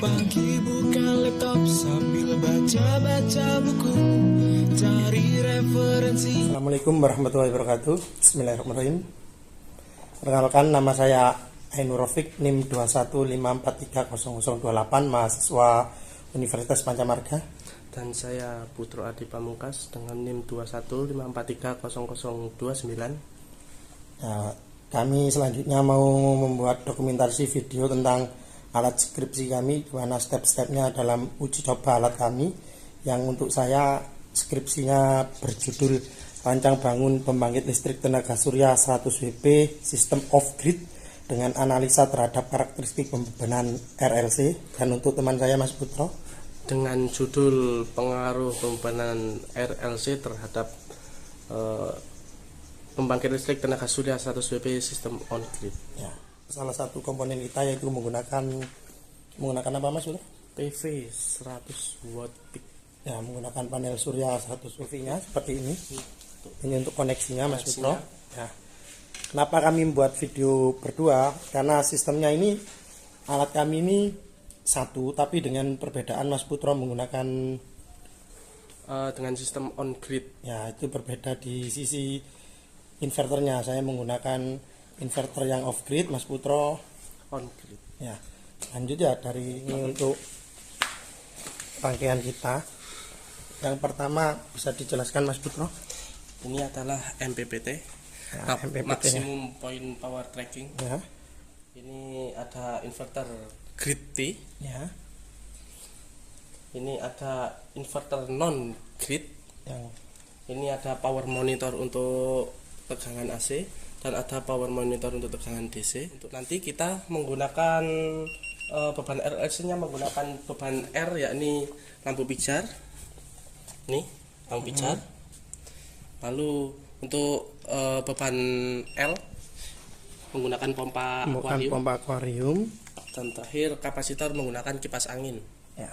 pagi buka laptop sambil baca-baca buku, cari referensi. Assalamualaikum warahmatullahi wabarakatuh. Bismillahirrahmanirrahim. Perkenalkan, nama saya Ainur Rafiq, NIM 215430028, mahasiswa Universitas Pancamarga. Dan saya Putro Adi Pamungkas dengan NIM 215430029. Nah, kami selanjutnya mau membuat dokumentasi video tentang alat skripsi kami, di mana step-stepnya dalam uji coba alat kami, yang untuk saya skripsinya berjudul Rancang Bangun Pembangkit Listrik Tenaga Surya 100 WP Sistem Off-Grid dengan analisa terhadap karakteristik pembebanan RLC. Dan untuk teman saya Mas Putro, dengan judul Pengaruh Pembebanan RLC terhadap pembangkit listrik tenaga surya 100 WP Sistem On-Grid. ya, salah satu komponen kita yaitu menggunakan apa Mas Putro? PV 100 watt peak. Ya, menggunakan panel surya 100 PV-nya seperti ini. Ini untuk koneksinya Mas Putro. Ya. Kenapa kami membuat video berdua? Karena sistemnya ini, alat kami ini satu, tapi dengan perbedaan Mas Putro menggunakan dengan sistem on-grid. ya, itu berbeda di sisi inverternya. Saya menggunakan inverter yang off-grid, Mas Putro On-grid. ya. Lanjut ya, dari ini untuk rangkaian kita. Yang pertama bisa dijelaskan Mas Putro? Ini adalah MPPT, Ya, MPPT Maximum Point Power Tracking. ya. Ini ada inverter grid T. Ya, Ini ada inverter non grid. yang Ini ada power monitor untuk tegangan AC dan ada power monitor untuk tegangan DC. Untuk nanti kita menggunakan beban RLC-nya menggunakan beban R, yakni lampu pijar. Nih, lampu pijar. Lalu untuk beban L menggunakan pompa akuarium. pompa akuarium. Dan terakhir kapasitor menggunakan kipas angin. Ya.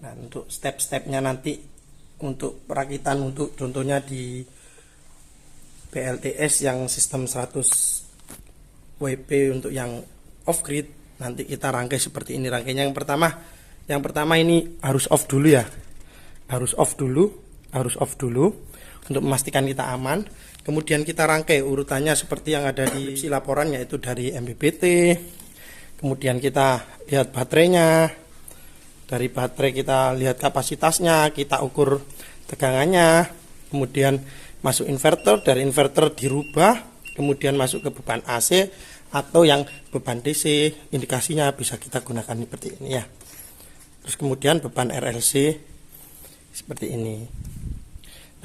Dan untuk step-stepnya nanti untuk perakitan, untuk contohnya di PLTS yang sistem 100 WP untuk yang off grid, nanti kita rangkai seperti ini. Rangkainya yang pertama ini harus off dulu ya. Harus off dulu untuk memastikan kita aman. Kemudian kita rangkai urutannya seperti yang ada di laporan, yaitu dari MPPT. Kemudian kita lihat baterainya. Dari baterai kita lihat kapasitasnya, kita ukur tegangannya. Kemudian masuk inverter, dari inverter dirubah, kemudian masuk ke beban AC atau yang beban DC, indikasinya bisa kita gunakan seperti ini ya. Terus kemudian beban RLC seperti ini.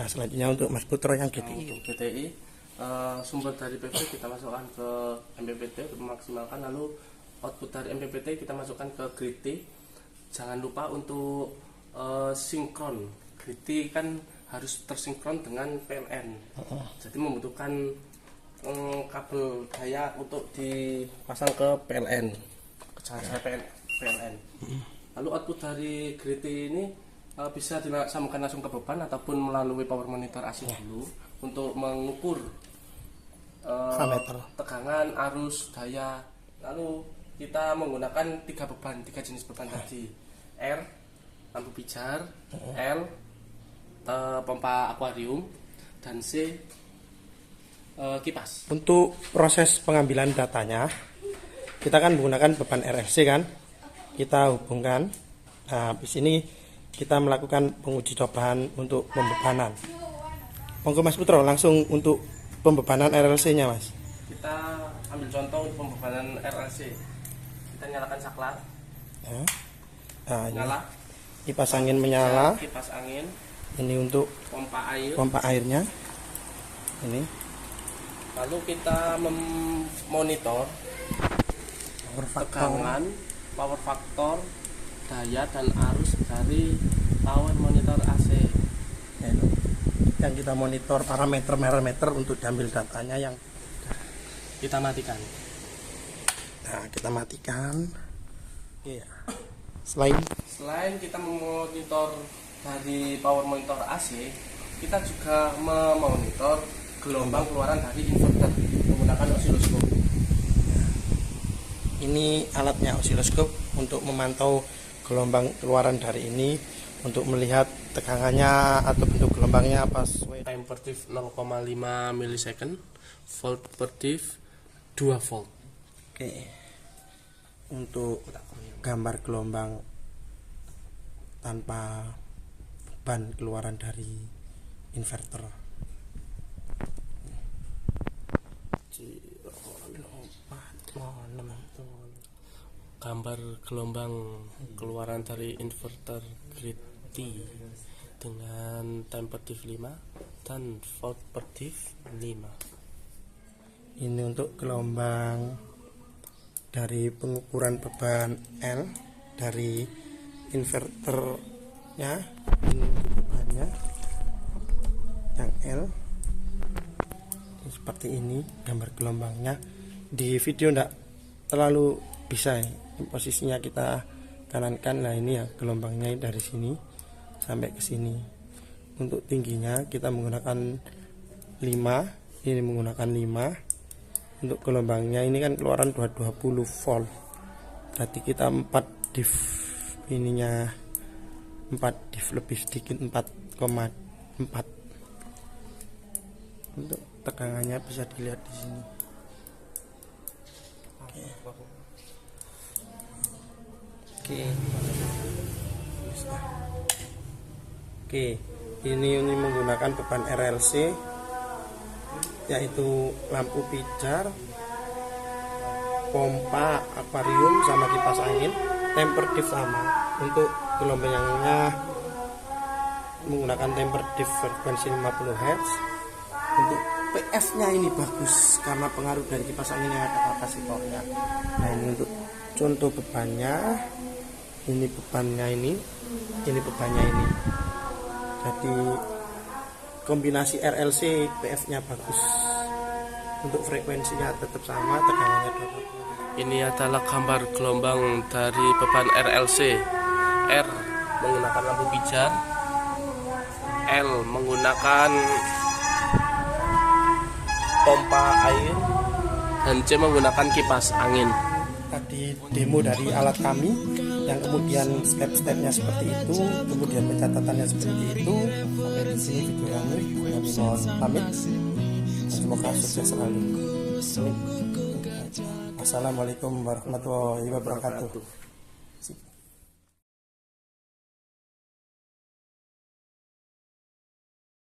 Nah, selanjutnya untuk Mas Putro yang GTI. Untuk GTI, sumber dari PV kita masukkan ke MPPT untuk memaksimalkan, lalu output dari MPPT kita masukkan ke grid T. Jangan lupa untuk sinkron. Grid T kan harus tersinkron dengan PLN. Jadi membutuhkan kabel daya untuk dipasang ke PLN, ke charger PLN. Lalu output dari grid T ini bisa disambungkan langsung ke beban ataupun melalui power monitor AC dulu untuk mengukur Parameter tegangan, arus, daya. Lalu kita menggunakan tiga jenis beban tadi: R, lampu pijar; L, pompa akuarium; dan C, kipas. Untuk proses pengambilan datanya, kita kan menggunakan beban RLC kan, kita hubungkan. Nah, di sini kita melakukan penguji cobaan untuk pembebanan. Monggo Mas Putro, langsung untuk pembebanan RLC-nya Mas. Kita ambil contoh untuk pembebanan RLC. Kita nyalakan saklar. Ya. Nah, ini Nyala. kipas angin menyala. Kipas angin. Ini untuk Pompa airnya. Ini. Lalu kita memonitor tegangan, power factor, daya dan arus dari power monitor AC. Ya, itu. Yang kita monitor parameter untuk diambil datanya yang Kita matikan. Nah, kita matikan. Iya. Selain kita memonitor dari power monitor AC, kita juga memonitor gelombang keluaran dari inverter menggunakan osiloskop. Ini alatnya osiloskop untuk memantau gelombang keluaran dari ini, untuk melihat tegangannya atau bentuk gelombangnya apa sesuai. Time per diff 0,5 milisecond, volt per diff 2 volt. Oke. Untuk gambar gelombang tanpa beban keluaran dari inverter. Gambar gelombang keluaran dari inverter grid T dengan time per diff 5 dan volt per diff 5. Ini untuk gelombang dari pengukuran beban L dari inverternya. Ini untuk bebannya yang L. Ini seperti ini gambar gelombangnya. Di video enggak terlalu bisa ya. Posisinya kita kanankan. Nah ini ya gelombangnya dari sini sampai ke sini. Untuk tingginya kita menggunakan 5. Ini menggunakan 5. Untuk gelombangnya ini kan keluaran 220 volt. Berarti kita 4 diff, ininya 4 diff lebih sedikit 4,4. Untuk tegangannya bisa dilihat di sini. Oke, ini menggunakan beban RLC, yaitu lampu pijar, pompa akuarium sama kipas angin. Temper diff sama. Untuk gelombangnya menggunakan temper diff frekuensi 50 Hz. Untuk PF nya ini bagus karena pengaruh dari kipas angin yang ada kapasitornya. Nah ini untuk contoh bebannya. Ini bebannya ini bebannya ini. Jadi kombinasi RLC PF nya bagus. Untuk frekuensinya tetap sama, tegangannya 20. Ini adalah gambar gelombang dari beban RLC. R menggunakan lampu pijar, L menggunakan pompa air, dan C menggunakan kipas angin. Tadi demo dari alat kami, yang kemudian step-stepnya seperti itu, kemudian pencatatannya seperti itu. Sampai di sini video kami. Kami mohon pamit. Semoga sukses selalu. Assalamualaikum warahmatullahi wabarakatuh.